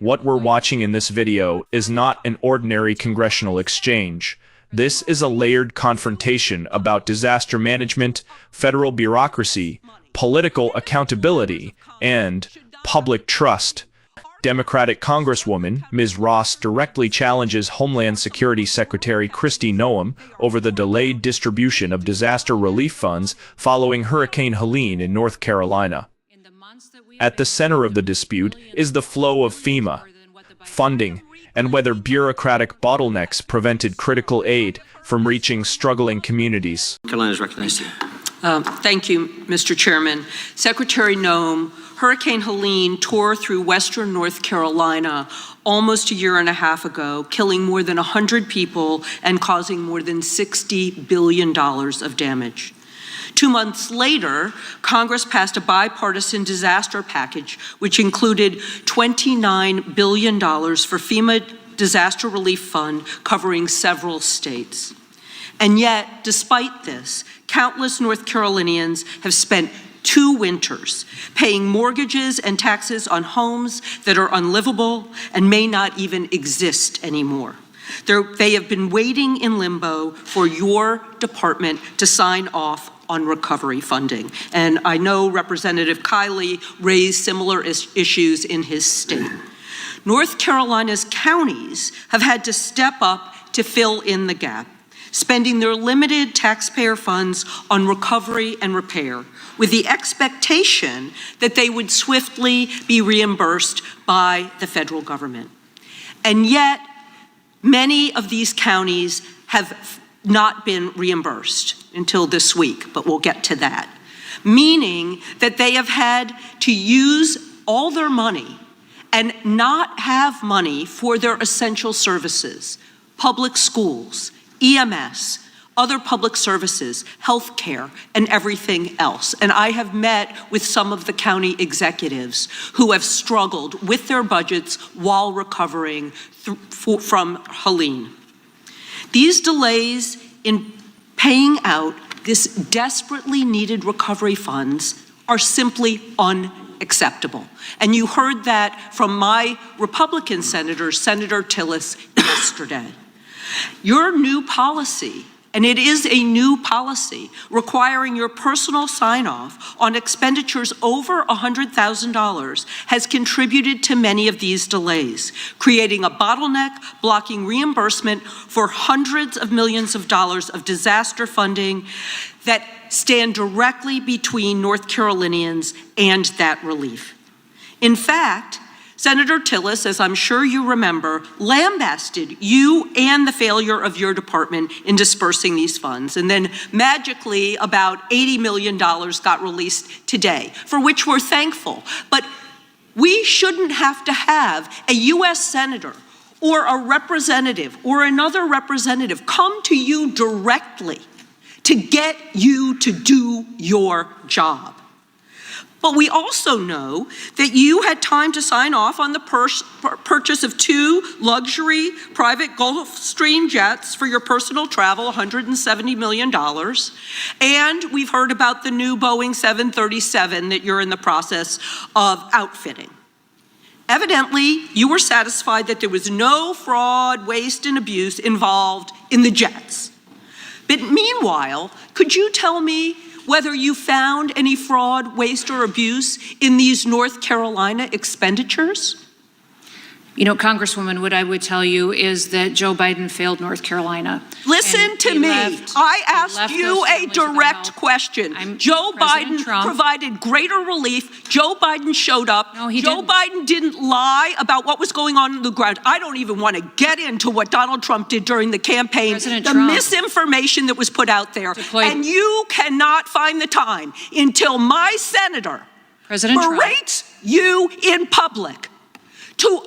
What we're watching in this video is not an ordinary congressional exchange. This is a layered confrontation about disaster management, federal bureaucracy, political accountability, and public trust. Democratic Congresswoman Ms. Ross directly challenges Homeland Security Secretary Kristi Noem over the delayed distribution of disaster relief funds following Hurricane Helene in North Carolina. At the center of the dispute is the flow of FEMA funding and whether bureaucratic bottlenecks prevented critical aid from reaching struggling communities. Carolina is recognized. Thank you, Mr. Chairman. Secretary Noem, Hurricane Helene tore through western North Carolina almost a year and a half ago, killing more than 100 people and causing more than $60 billion of damage. 2 months later, Congress passed a bipartisan disaster package, which included $29 billion for FEMA Disaster Relief Fund covering several states. And yet, despite this, countless North Carolinians have spent 2 winters paying mortgages and taxes on homes that are unlivable and may not even exist anymore. They have been waiting in limbo for your department to sign off on recovery funding. And I know Representative Kiley raised similar issues in his state. North Carolina's counties have had to step up to fill in the gap, spending their limited taxpayer funds on recovery and repair, with the expectation that they would swiftly be reimbursed by the federal government. And yet, many of these counties have not been reimbursed until this week, but we'll get to that. Meaning that they have had to use all their money and not have money for their essential services, public schools, EMS, other public services, healthcare, and everything else. And I have met with some of the county executives who have struggled with their budgets while recovering from Helene. These delays in paying out this desperately needed recovery funds are simply unacceptable. And you heard that from my Republican senator, Senator Tillis, yesterday. Your new policy, and it is a new policy, requiring your personal sign-off on expenditures over $100,000 has contributed to many of these delays, creating a bottleneck, blocking reimbursement for hundreds of millions of dollars of disaster funding that stand directly between North Carolinians and that relief. In fact, Senator Tillis, as I'm sure you remember, lambasted you and the failure of your department in dispersing these funds. And then magically about $80 million got released today, for which we're thankful. But we shouldn't have to have a US senator or a representative or another representative come to you directly to get you to do your job. But we also know that you had time to sign off on the purchase of 2 luxury private Gulfstream jets for your personal travel, $170 million. And we've heard about the new Boeing 737 that you're in the process of outfitting. Evidently, you were satisfied that there was no fraud, waste, and abuse involved in the jets. But meanwhile, could you tell me whether you found any fraud, waste, or abuse in these North Carolina expenditures? You know, Congresswoman, what I would tell you is that Joe Biden failed North Carolina. Listen to me. I asked you a direct question. Joe Biden provided greater relief. Joe Biden showed up. No, he Joe didn't. Biden didn't lie about what was going on the ground. I don't even want to get into what Donald Trump did during the campaign, the misinformation that was put out there. And you cannot find the time until my senator berates you in public to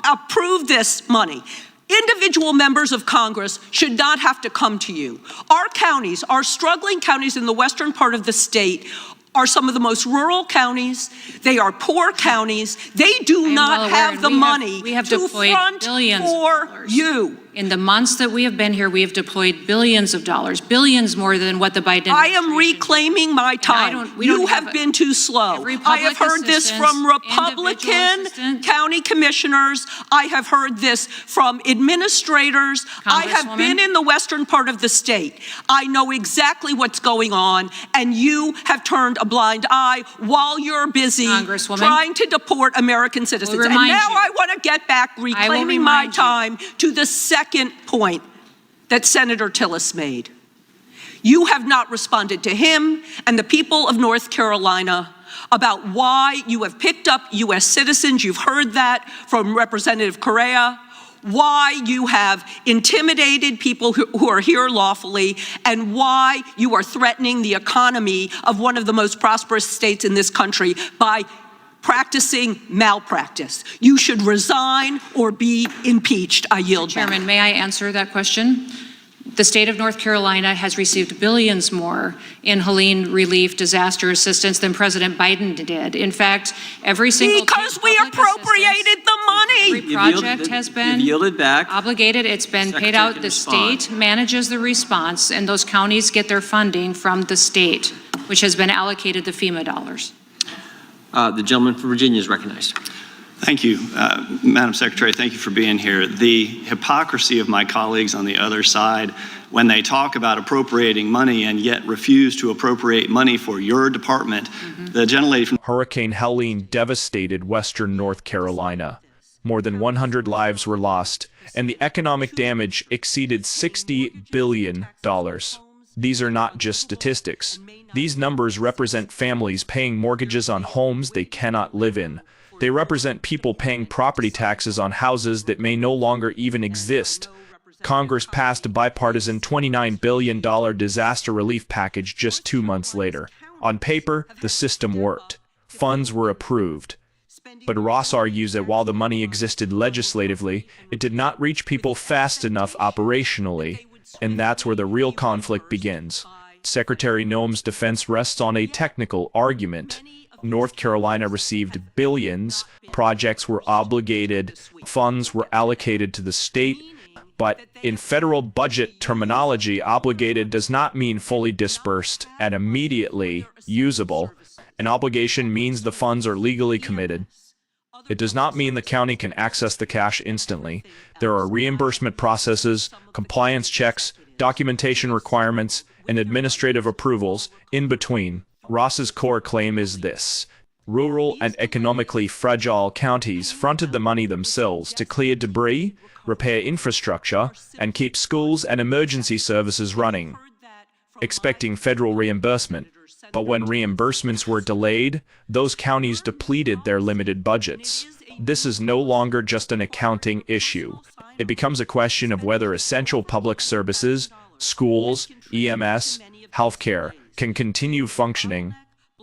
approve this money. Individual members of Congress should not have to come to you. Our counties, our struggling counties in the western part of the state, are some of the most rural counties. They are poor counties. They do not have the money to front for you. In the months that we have been here, we have deployed billions of dollars, billions more than what the Biden I administration am reclaiming my time. You have been too slow. I have heard this from Republican county commissioners. I have heard this from administrators. I have been in the western part of the state. I know exactly what's going on, and you have turned a blind eye while you're busy trying to deport American citizens. And now I want to get back, reclaiming my time, to the second point that Senator Tillis made. You have not responded to him and the people of North Carolina about why you have picked up U.S. citizens. You've heard that from Representative Correa. Why you have intimidated people who are here lawfully, and why you are threatening the economy of one of the most prosperous states in this country by practicing malpractice. You should resign or be impeached. I yield back. Chairman, may I answer that question? The state of North Carolina has received billions more in Helene relief disaster assistance than President Biden did. In fact, every single because we appropriated the money. Every project has been yielded back. Obligated. It's been paid out. The state manages the response, and those counties get their funding from the state, which has been allocated the FEMA dollars. The gentleman from Virginia is recognized. Thank you, Madam Secretary. Thank you for being here. The hypocrisy of my colleagues on the other side when they talk about appropriating money and yet refuse to appropriate money for your department. The gentlelady from Hurricane Helene devastated western North Carolina. More than 100 lives were lost, and the economic damage exceeded $60 billion. These are not just statistics. These numbers represent families paying mortgages on homes they cannot live in. They represent people paying property taxes on houses that may no longer even exist. Congress passed a bipartisan $29 billion disaster relief package just 2 months later. On paper, the system worked. Funds were approved. But Ross argues that while the money existed legislatively, it did not reach people fast enough operationally. And that's where the real conflict begins. Secretary Noem's defense rests on a technical argument. North Carolina received billions, projects were obligated, funds were allocated to the state, but in federal budget terminology, obligated does not mean fully dispersed and immediately usable. An obligation means the funds are legally committed. It does not mean the county can access the cash instantly. There are reimbursement processes, compliance checks, documentation requirements, and administrative approvals in between. Ross's core claim is this: rural and economically fragile counties fronted the money themselves to clear debris, repair infrastructure, and keep schools and emergency services running, expecting federal reimbursement. But when reimbursements were delayed, those counties depleted their limited budgets. This is no longer just an accounting issue. It becomes a question of whether essential public services, schools, EMS, healthcare, can continue functioning.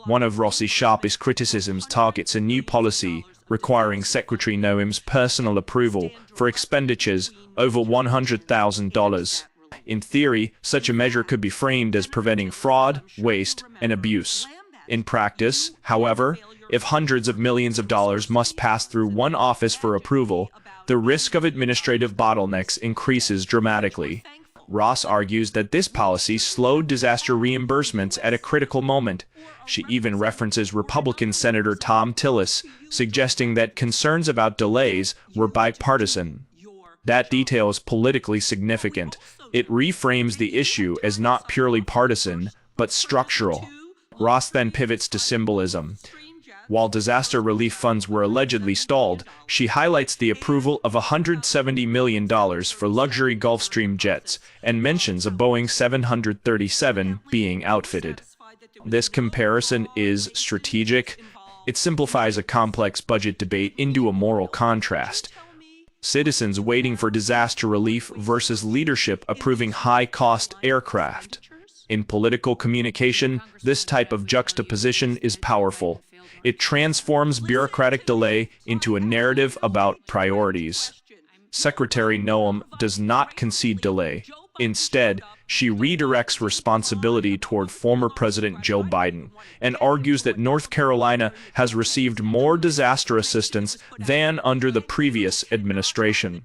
One of Ross's sharpest criticisms targets a new policy requiring Secretary Noem's personal approval for expenditures over $100,000. In theory, such a measure could be framed as preventing fraud, waste, and abuse. In practice, however, if hundreds of millions of dollars must pass through one office for approval, the risk of administrative bottlenecks increases dramatically. Ross argues that this policy slowed disaster reimbursements at a critical moment. She even references Republican Senator Thom Tillis, suggesting that concerns about delays were bipartisan. That detail is politically significant. It reframes the issue as not purely partisan, but structural. Ross then pivots to symbolism. While disaster relief funds were allegedly stalled, she highlights the approval of $170 million for luxury Gulfstream jets and mentions a Boeing 737 being outfitted. This comparison is strategic. It simplifies a complex budget debate into a moral contrast. Citizens waiting for disaster relief versus leadership approving high-cost aircraft. In political communication, this type of juxtaposition is powerful. It transforms bureaucratic delay into a narrative about priorities. Secretary Noem does not concede delay. Instead, she redirects responsibility toward former President Joe Biden and argues that North Carolina has received more disaster assistance than under the previous administration.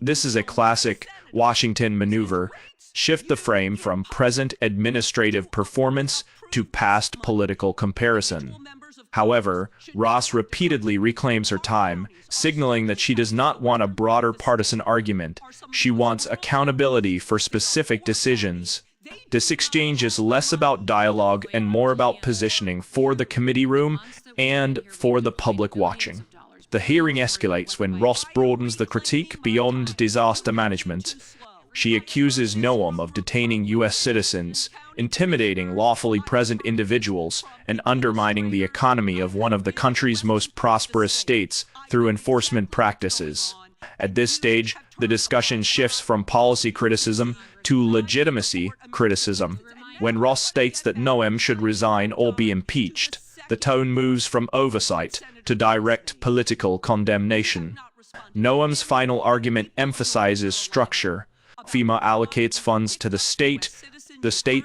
This is a classic Washington maneuver shift the frame from present administrative performance to past political comparison. However, Ross repeatedly reclaims her time, signaling that she does not want a broader partisan argument. She wants accountability for specific decisions. This exchange is less about dialogue and more about positioning for the committee room and for the public watching. The hearing escalates when Ross broadens the critique beyond disaster management. She accuses Noem of detaining U.S. citizens, intimidating lawfully present individuals, and undermining the economy of one of the country's most prosperous states through enforcement practices. At this stage, the discussion shifts from policy criticism to legitimacy criticism. When Ross states that Noem should resign or be impeached, the tone moves from oversight to direct political condemnation. Noem's final argument emphasizes structure. FEMA allocates funds to the state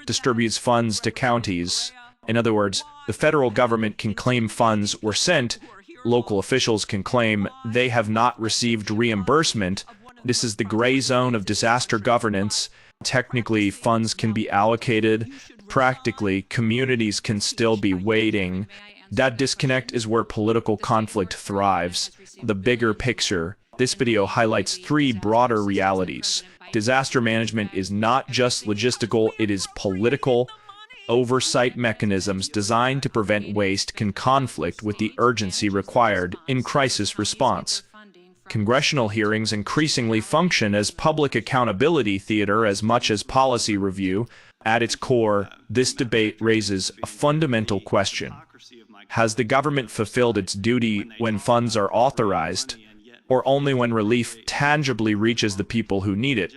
distributes funds to counties. In other words, the federal government can claim funds were sent, local officials can claim they have not received reimbursement. This is the gray zone of disaster governance. Technically, funds can be allocated. Practically, communities can still be waiting. That disconnect is where political conflict thrives. The bigger picture. This video highlights three broader realities. Disaster management is not just logistical, it is political. Oversight mechanisms designed to prevent waste can conflict with the urgency required in crisis response. Congressional hearings increasingly function as public accountability theater as much as policy review. At its core, this debate raises a fundamental question. Has the government fulfilled its duty when funds are authorized, or only when relief tangibly reaches the people who need it?